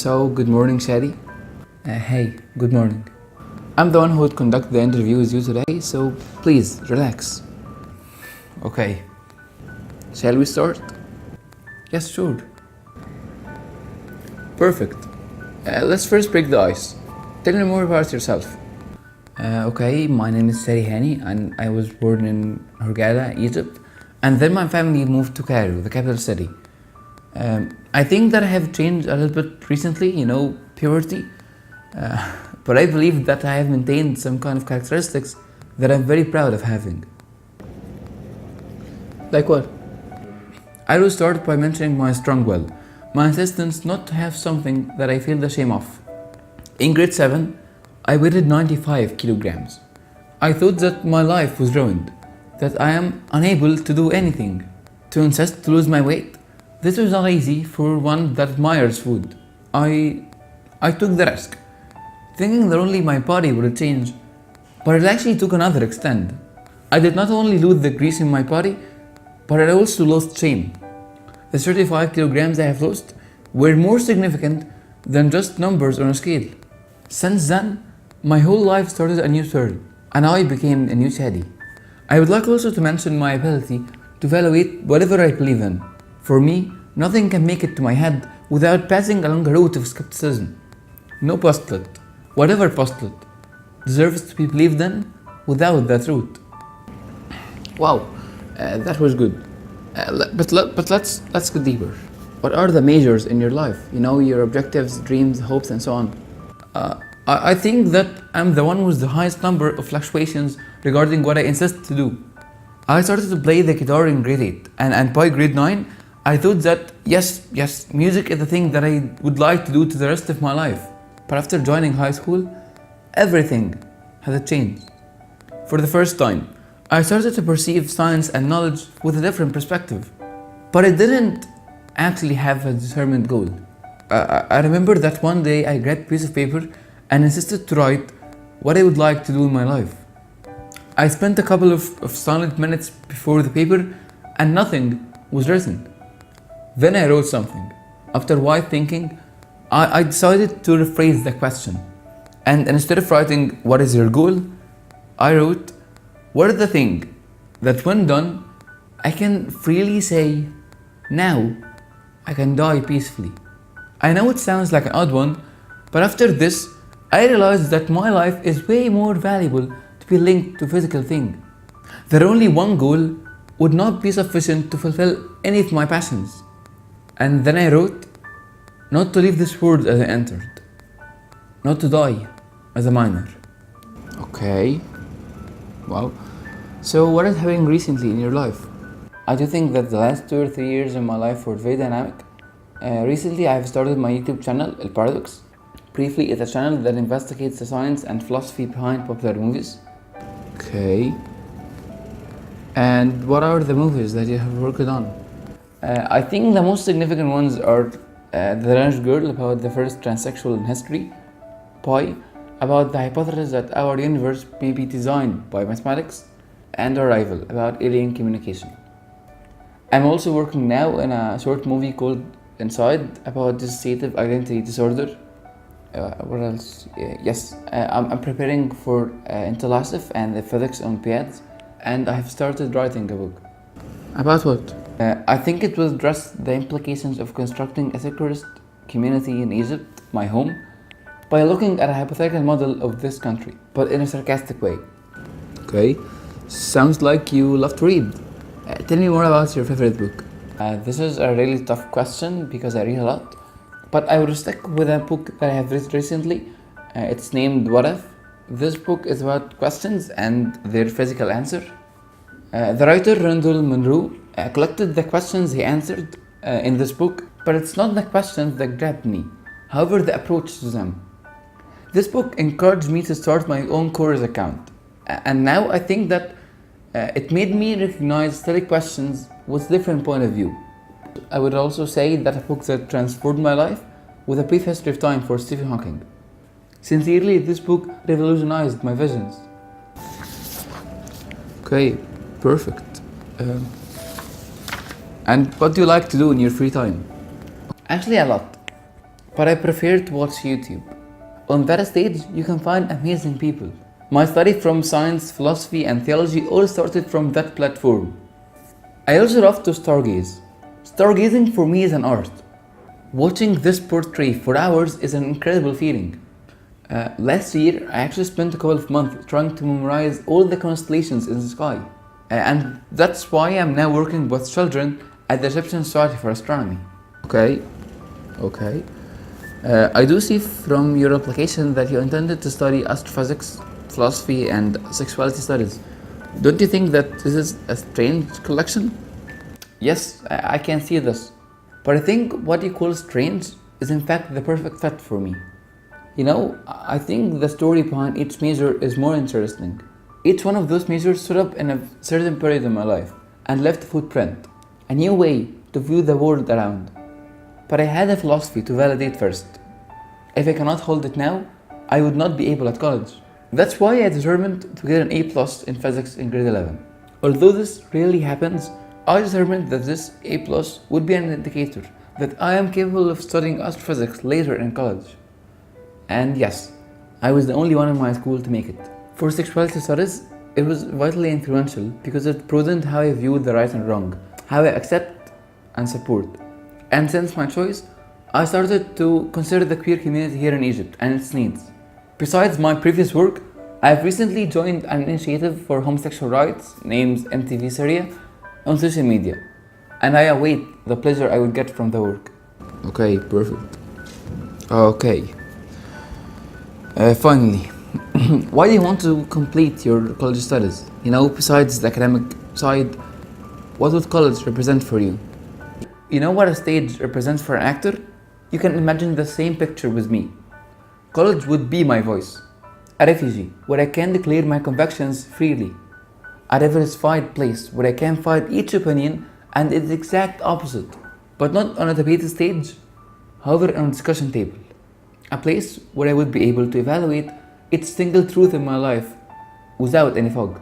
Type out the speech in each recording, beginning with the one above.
Good morning, Shadi. Hey, good morning. I'm the one who would conduct the interview with you today, so please relax. Okay. Shall we start? Yes, sure. Perfect. Let's first break the ice. Tell me more about yourself. Okay, my name is Sari Hani and I was born in Hurghada, Egypt. And then my family moved to Cairo, the capital city. I think that I have changed a little bit recently, puberty. But I believe that I have maintained some kind of characteristics that I'm very proud of having. Like what? I will start by mentioning my strong will, my insistence not to have something that I feel ashamed of. In grade 7, I weighed 95 kilograms. I thought that my life was ruined, that I am unable to do anything. To insist to lose my weight, this was not easy for one that admires food. I took the risk, thinking that only my body would change, but it actually took another extent. I did not only lose the grease in my body, but I also lost shame. The 35 kilograms I have lost were more significant than just numbers on a scale. Since then, my whole life started a new turn, and I became a new Shadi. I would like also to mention my ability to evaluate whatever I believe in. For me, nothing can make it to my head without passing along a route of skepticism. No postulate, whatever postulate, deserves to be believed in without that route. Wow, that was good. But let's go deeper. What are the majors in your life? Your objectives, dreams, hopes, and so on. I think that I'm the one with the highest number of fluctuations regarding what I insist to do. I started to play the guitar in grade 8, and by grade 9, I thought that yes, music is the thing that I would like to do to the rest of my life. But after joining high school, everything has changed. For the first time, I started to perceive science and knowledge with a different perspective. But I didn't actually have a determined goal. I remember that one day I grabbed a piece of paper and insisted to write what I would like to do in my life. I spent a couple of silent minutes before the paper and nothing was written. Then I wrote something. After wide thinking, I decided to rephrase the question. And instead of writing, "What is your goal?" I wrote, "What is the thing that when done, I can freely say, now I can die peacefully?" I know it sounds like an odd one, but after this, I realized that my life is way more valuable to be linked to physical thing. That only one goal would not be sufficient to fulfill any of my passions. And then I wrote, not to leave this world as I entered, not to die as a minor. Okay. Wow. So what is happening recently in your life? I do think that the last 2 or 3 years in my life were very dynamic. Recently I have started my YouTube channel, El Paradox. Briefly, it's a channel that investigates the science and philosophy behind popular movies. Okay. And what are the movies that you have worked on? I think the most significant ones are The Orange Girl, about the first transsexual in history, Pi, about the hypothesis that our universe may be designed by mathematics, and Arrival, about alien communication. I'm also working now in a short movie called Inside, about dissociative identity disorder. What else? Yes, I'm preparing for InterLASIF and the physics Olympiads, and I have started writing a book. About what? I think it will address the implications of constructing a secularist community in Egypt, my home, by looking at a hypothetical model of this country, but in a sarcastic way. Okay, sounds like you love to read. Tell me more about your favorite book. This is a really tough question because I read a lot, but I will stick with a book that I have read recently. It's named What If? This book is about questions and their physical answer. The writer Randall Munroe collected the questions he answered in this book, but it's not the questions that grabbed me, however the approach to them. This book encouraged me to start my own Quora account, and now I think that it made me recognize silly questions with different point of view. I would also say that a book that transformed my life was A Brief History of Time for Stephen Hawking. Sincerely, this book revolutionized my visions. Okay, perfect. And what do you like to do in your free time? Actually, a lot. but I prefer to watch YouTube. On that stage, you can find amazing people. My study from science, philosophy, and theology all started from that platform. I also love to stargaze. Stargazing for me is an art. Watching this portrait for hours is an incredible feeling. Last year, I actually spent a couple of months trying to memorize all the constellations in the sky. And that's why I'm now working with children at the Egyptian Society for Astronomy. Okay. I do see from your application that you intended to study astrophysics, philosophy, and sexuality studies. Don't you think that this is a strange collection? Yes, I can see this. But I think what you call strange is in fact the perfect fit for me. You know, I think the story behind each major is more interesting. Each one of those majors stood up in a certain period in my life and left a footprint, a new way to view the world around. But I had a philosophy to validate first. If I cannot hold it now, I would not be able at college. That's why I determined to get an A+ in physics in grade 11. Although this rarely happens, I determined that this A+ would be an indicator that I am capable of studying astrophysics later in college. And yes, I was the only one in my school to make it. For sexuality studies, it was vitally influential because it broadened how I viewed the right and wrong, how I accept and support. And since my choice, I started to consider the queer community here in Egypt and its needs. Besides my previous work, I have recently joined an initiative for homosexual rights named MTV Syria on social media, and I await the pleasure I would get from the work. Okay, perfect. Okay. Finally, why do you want to complete your college studies? You know, besides the academic side, what would college represent for you? You know what a stage represents for an actor? You can imagine the same picture with me. College would be my voice, a refugee where I can declare my convictions freely, a diversified place where I can fight each opinion and its exact opposite, but not on a debate stage, however on a discussion table. A place where I would be able to evaluate each single truth in my life without any fog.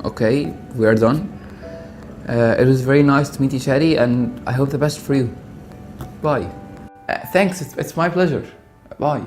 Okay, we are done. It was very nice to meet you, Shadi, and I hope the best for you. Bye. Thanks, it's my pleasure. Bye.